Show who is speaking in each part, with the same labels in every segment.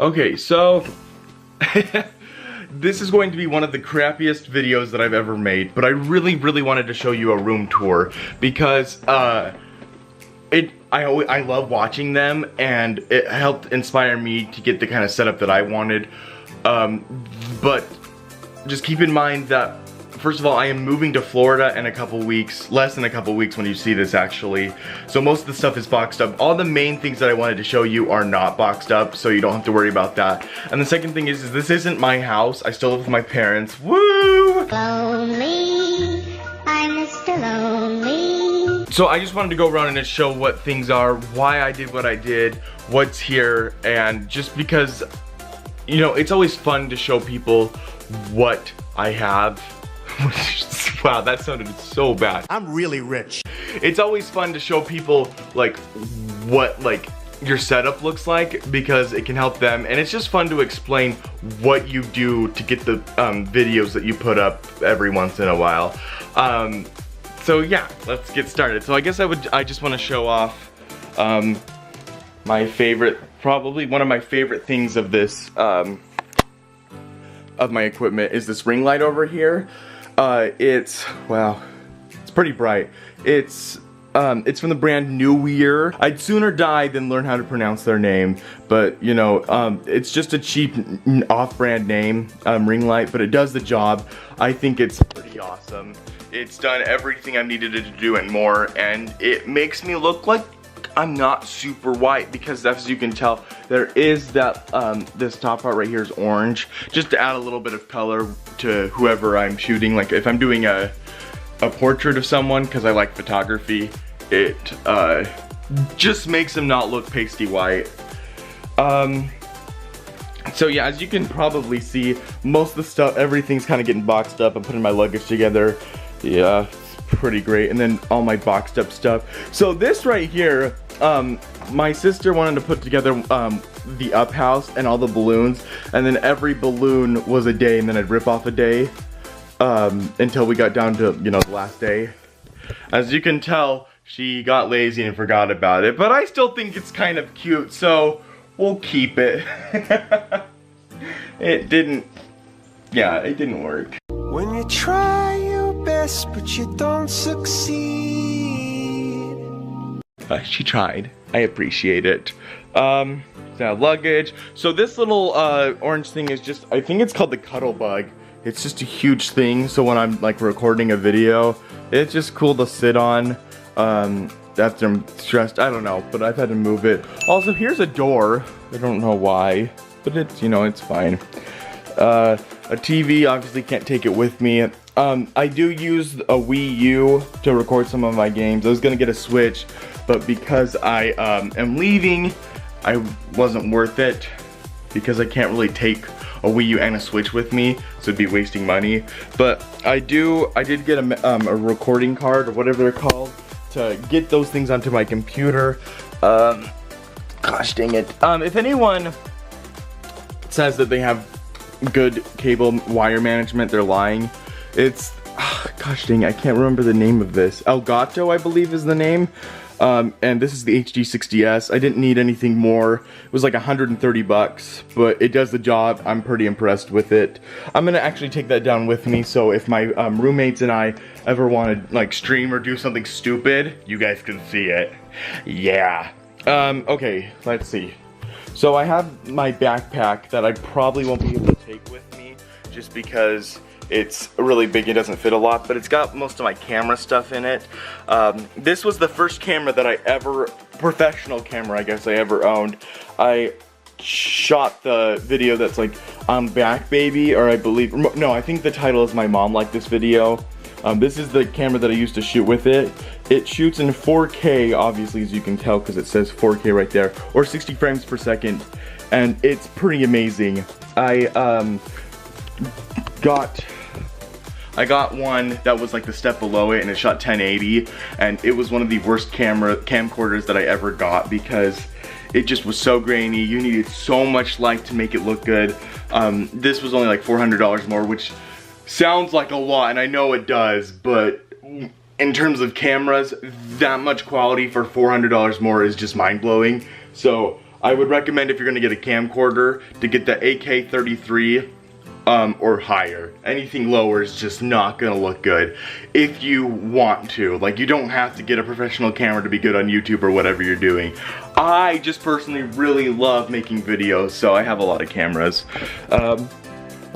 Speaker 1: Okay, so this is going to be one of the crappiest videos that I've ever made, but I really wanted to show you a room tour because I love watching them, and it helped inspire me to get the kind of setup that I wanted. But just keep in mind that, first of all, I am moving to Florida in a couple weeks, less than a couple weeks when you see this actually. So most of the stuff is boxed up. All the main things that I wanted to show you are not boxed up, so you don't have to worry about that. And the second thing is this isn't my house. I still live with my parents. Woo!
Speaker 2: Lonely, I'm Mr. Lonely.
Speaker 1: So I just wanted to go around and just show what things are, why I did what I did, what's here, and just because, you know, it's always fun to show people what I have. Wow, that sounded so bad.
Speaker 3: I'm really rich.
Speaker 1: It's always fun to show people like what your setup looks like, because it can help them, and it's just fun to explain what you do to get the videos that you put up every once in a while. So yeah, let's get started. So I guess I just want to show off my favorite, probably one of my favorite things of this of my equipment is this ring light over here. Wow, it's pretty bright. It's from the brand New Year. I'd sooner die than learn how to pronounce their name, but you know, it's just a cheap off-brand name, ring light, but it does the job. I think it's pretty awesome. It's done everything I needed it to do and more, and it makes me look like I'm not super white, because as you can tell, there is that, this top part right here is orange, just to add a little bit of color to whoever I'm shooting. Like if I'm doing a portrait of someone, because I like photography, it just makes them not look pasty white. So yeah, as you can probably see, most of the stuff, everything's kind of getting boxed up. I'm putting my luggage together. Yeah, it's pretty great. And then all my boxed up stuff. So this right here, my sister wanted to put together the up house and all the balloons, and then every balloon was a day, and then I'd rip off a day until we got down to, you know, the last day. As you can tell, she got lazy and forgot about it, but I still think it's kind of cute, so we'll keep it. It didn't work.
Speaker 4: When you try your best but you don't succeed.
Speaker 1: She tried. I appreciate it. Now luggage. So this little orange thing is just, I think it's called the Cuddle Bug. It's just a huge thing, so when I'm like recording a video, it's just cool to sit on after I'm stressed. I don't know, but I've had to move it. Also, here's a door. I don't know why, but it's, you know, it's fine. A TV, obviously can't take it with me. I do use a Wii U to record some of my games. I was gonna get a Switch, but because I am leaving, I wasn't worth it, because I can't really take a Wii U and a Switch with me, so it'd be wasting money. But I did get a recording card, or whatever they're called, to get those things onto my computer. Gosh dang it. If anyone says that they have good cable wire management, they're lying. It's, gosh dang, I can't remember the name of this. Elgato, I believe, is the name. And this is the HD60S. I didn't need anything more. It was like 130 bucks, but it does the job. I'm pretty impressed with it. I'm gonna actually take that down with me, so if my roommates and I ever want to like stream or do something stupid, you guys can see it. Yeah. Okay, let's see. So I have my backpack that I probably won't be able to take with me, just because it's really big, it doesn't fit a lot, but it's got most of my camera stuff in it. This was the first camera that professional camera I guess I ever owned. I shot the video that's like, I'm back baby, or I believe, no, I think the title is My Mom Liked This Video. This is the camera that I used to shoot with it. It shoots in 4K, obviously, as you can tell, because it says 4K right there, or 60 frames per second, and it's pretty amazing. I got one that was like the step below it, and it shot 1080, and it was one of the worst camcorders that I ever got, because it just was so grainy. You needed so much light to make it look good. This was only like $400 more, which sounds like a lot, and I know it does, but in terms of cameras, that much quality for $400 more is just mind-blowing. So I would recommend if you're gonna get a camcorder to get the AK-33 or higher. Anything lower is just not gonna look good if you want to. Like, you don't have to get a professional camera to be good on YouTube or whatever you're doing. I just personally really love making videos, so I have a lot of cameras.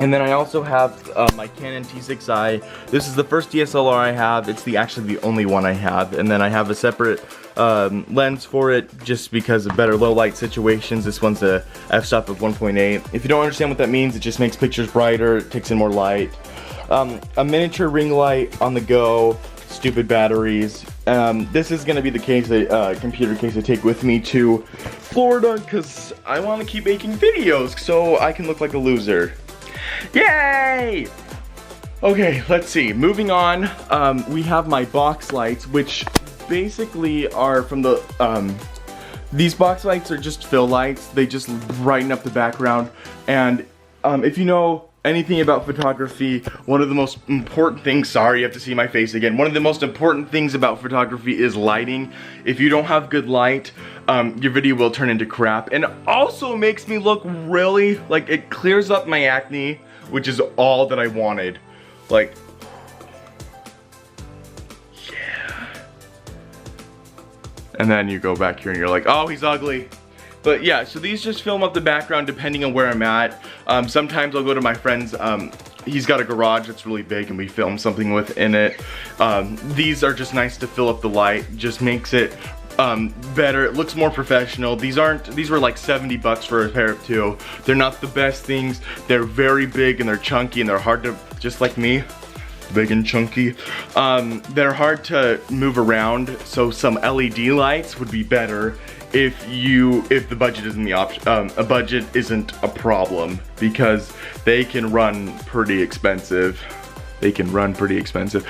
Speaker 1: And then I also have my Canon T6i. This is the first DSLR I have. It's actually the only one I have. And then I have a separate lens for it just because of better low light situations. This one's a f-stop of 1.8. If you don't understand what that means, it just makes pictures brighter, it takes in more light. A miniature ring light on the go, stupid batteries. This is gonna be the case, computer case I take with me to Florida because I want to keep making videos so I can look like a loser. Yay! Okay, let's see. Moving on, we have my box lights, which basically are from the, these box lights are just fill lights. They just brighten up the background. And if you know anything about photography, one of the most important things, sorry you have to see my face again, one of the most important things about photography is lighting. If you don't have good light, your video will turn into crap. And also makes me look really, like, it clears up my acne, which is all that I wanted. Like, yeah. And then you go back here and you're like, oh, he's ugly. But yeah, so these just film up the background depending on where I'm at. Sometimes I'll go to my friend's, he's got a garage that's really big and we film something within it. These are just nice to fill up the light, just makes it better. It looks more professional. These were like 70 bucks for a pair of two. They're not the best things. They're very big and they're chunky and they're hard to, just like me, big and chunky. They're hard to move around, so some LED lights would be better if the budget isn't the option. A budget isn't a problem because they can run pretty expensive. They can run pretty expensive.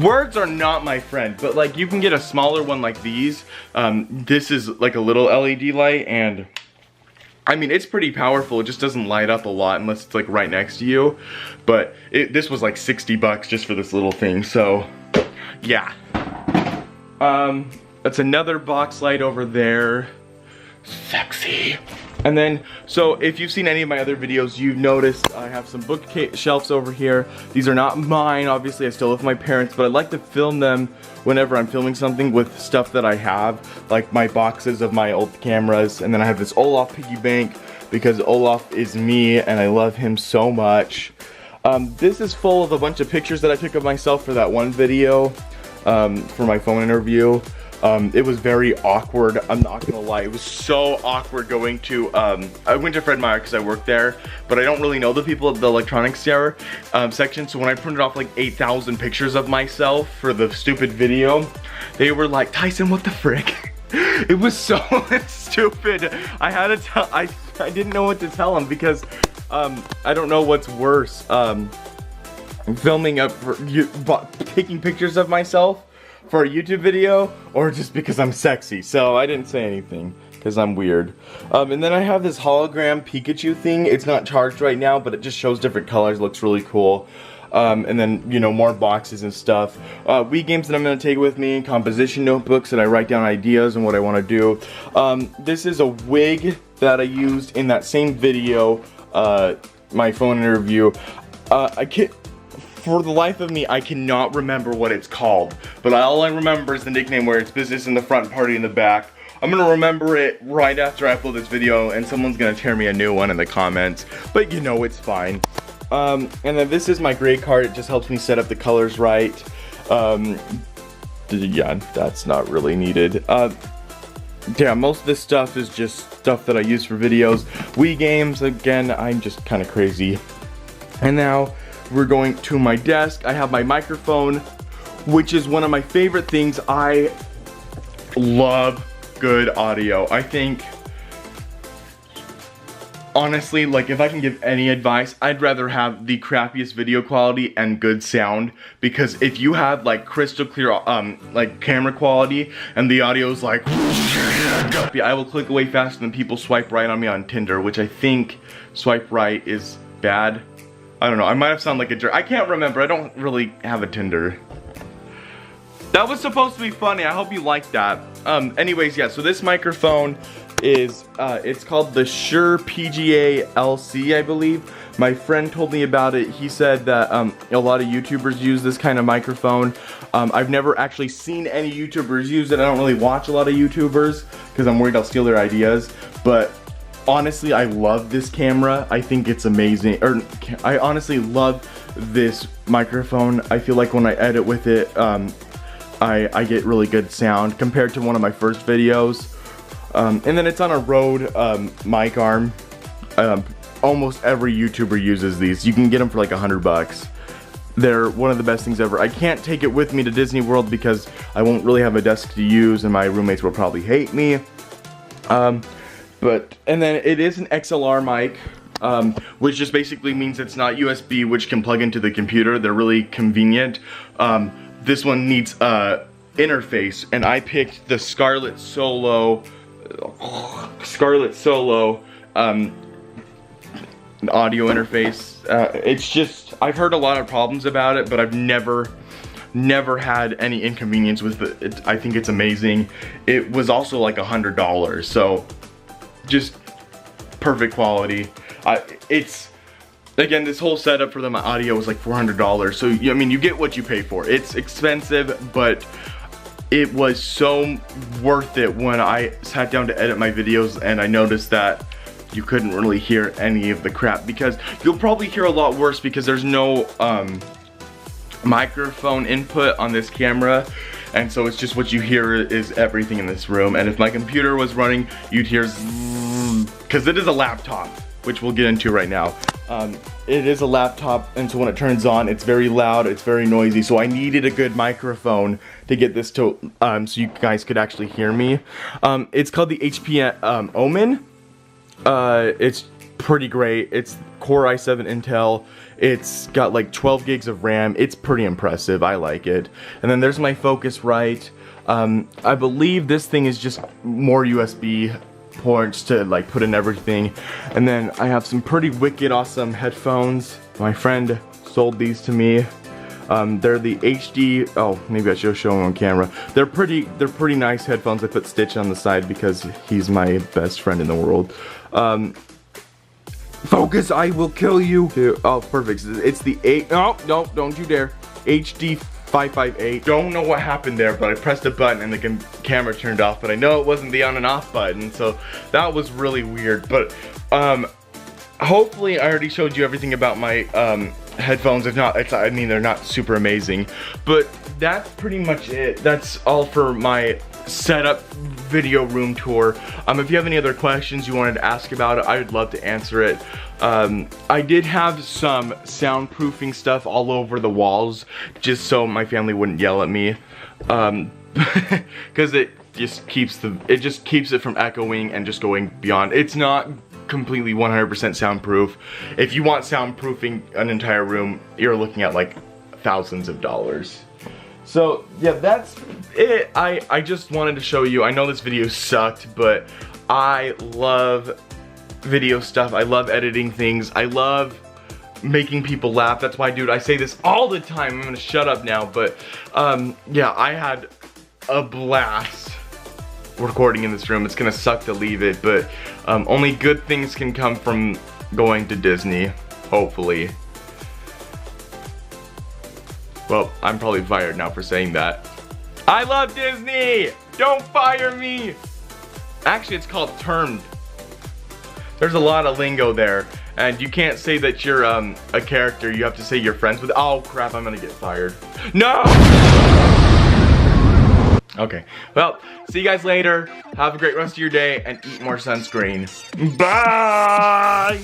Speaker 1: Words are not my friend, but like you can get a smaller one like these. This is like a little LED light and I mean, it's pretty powerful. It just doesn't light up a lot unless it's like right next to you. But this was like 60 bucks just for this little thing, so yeah. That's another box light over there. Sexy. And then, so if you've seen any of my other videos, you've noticed I have some bookshelves over here. These are not mine, obviously I still live with my parents, but I like to film them whenever I'm filming something with stuff that I have, like my boxes of my old cameras. And then I have this Olaf piggy bank because Olaf is me and I love him so much. This is full of a bunch of pictures that I took of myself for that one video, for my phone interview. It was very awkward, I'm not gonna lie. It was so awkward going to, I went to Fred Meyer because I worked there, but I don't really know the people at the electronics section, so when I printed off like 8,000 pictures of myself for the stupid video, they were like, Tyson, what the frick? It was so stupid. I had to tell, I didn't know what to tell them because, I don't know what's worse, filming taking pictures of myself for a YouTube video, or just because I'm sexy. So I didn't say anything because I'm weird. And then I have this hologram Pikachu thing. It's not charged right now, but it just shows different colors, looks really cool. And then, you know, more boxes and stuff. Wii games that I'm gonna take with me, composition notebooks that I write down ideas and what I wanna do. This is a wig that I used in that same video, my phone interview. For the life of me, I cannot remember what it's called, but all I remember is the nickname where it's business in the front, party in the back. I'm gonna remember it right after I upload this video, and someone's gonna tear me a new one in the comments, but you know, it's fine. And then this is my gray card. It just helps me set up the colors right. Yeah, that's not really needed. Yeah, most of this stuff is just stuff that I use for videos. Wii games, again, I'm just kind of crazy. And now, we're going to my desk. I have my microphone, which is one of my favorite things. I love good audio. I think, honestly, like if I can give any advice, I'd rather have the crappiest video quality and good sound, because if you have like crystal clear like camera quality and the audio's like I will click away faster than people swipe right on me on Tinder, which I think swipe right is bad. I don't know, I might have sounded like a jerk. I can't remember, I don't really have a Tinder. That was supposed to be funny, I hope you liked that. Anyways, yeah, so this microphone is, it's called the Shure PGA LC, I believe. My friend told me about it. He said that a lot of YouTubers use this kind of microphone. I've never actually seen any YouTubers use it. I don't really watch a lot of YouTubers because I'm worried I'll steal their ideas. But honestly, I love this camera. I think it's amazing. I honestly love this microphone. I feel like when I edit with it, I get really good sound compared to one of my first videos. And then it's on a Rode mic arm. Almost every YouTuber uses these. You can get them for like $100. They're one of the best things ever. I can't take it with me to Disney World because I won't really have a desk to use and my roommates will probably hate me. And then it is an XLR mic, which just basically means it's not USB, which can plug into the computer. They're really convenient. This one needs interface, and I picked the Scarlett Solo audio interface. It's just, I've heard a lot of problems about it, but I've never had any inconvenience with it. I think it's amazing. It was also like $100, so just perfect quality. Again, this whole setup for the audio was like $400, so I mean, you get what you pay for. It's expensive, but it was so worth it when I sat down to edit my videos and I noticed that you couldn't really hear any of the crap, because you'll probably hear a lot worse because there's no microphone input on this camera, and so it's just what you hear is everything in this room. And if my computer was running, you'd hear because it is a laptop, which we'll get into right now. It is a laptop, and so when it turns on, it's very loud, it's very noisy, so I needed a good microphone to get this to, so you guys could actually hear me. It's called the HP Omen. It's pretty great. It's Core i7 Intel. It's got like 12 gigs of RAM. It's pretty impressive. I like it. And then there's my Focusrite. I believe this thing is just more USB ports to like put in everything. And then I have some pretty wicked awesome headphones. My friend sold these to me. They're the HD, oh, maybe I should show them on camera. They're pretty nice headphones. I put Stitch on the side because he's my best friend in the world. Focus, I will kill you. Oh, perfect. It's the no, don't you dare. HD 558. Don't know what happened there, but I pressed a button and the camera turned off, but I know it wasn't the on and off button, so that was really weird. But hopefully I already showed you everything about my headphones. If not, I mean, they're not super amazing, but that's pretty much it. That's all for my setup video room tour. If you have any other questions you wanted to ask about it, I would love to answer it. I did have some soundproofing stuff all over the walls just so my family wouldn't yell at me, because it just keeps it from echoing and just going beyond. It's not completely 100% soundproof. If you want soundproofing an entire room, you're looking at like thousands of dollars. So yeah, that's it. I just wanted to show you. I know this video sucked, but I love video stuff. I love editing things. I love making people laugh. That's why, dude, I say this all the time. I'm gonna shut up now, but yeah, I had a blast recording in this room. It's gonna suck to leave it, but only good things can come from going to Disney, hopefully. Well, I'm probably fired now for saying that. I love Disney! Don't fire me! Actually, it's called termed. There's a lot of lingo there, and you can't say that you're a character. You have to say you're friends with. Oh crap, I'm gonna get fired. No! Okay, well, see you guys later. Have a great rest of your day and eat more sunscreen. Bye!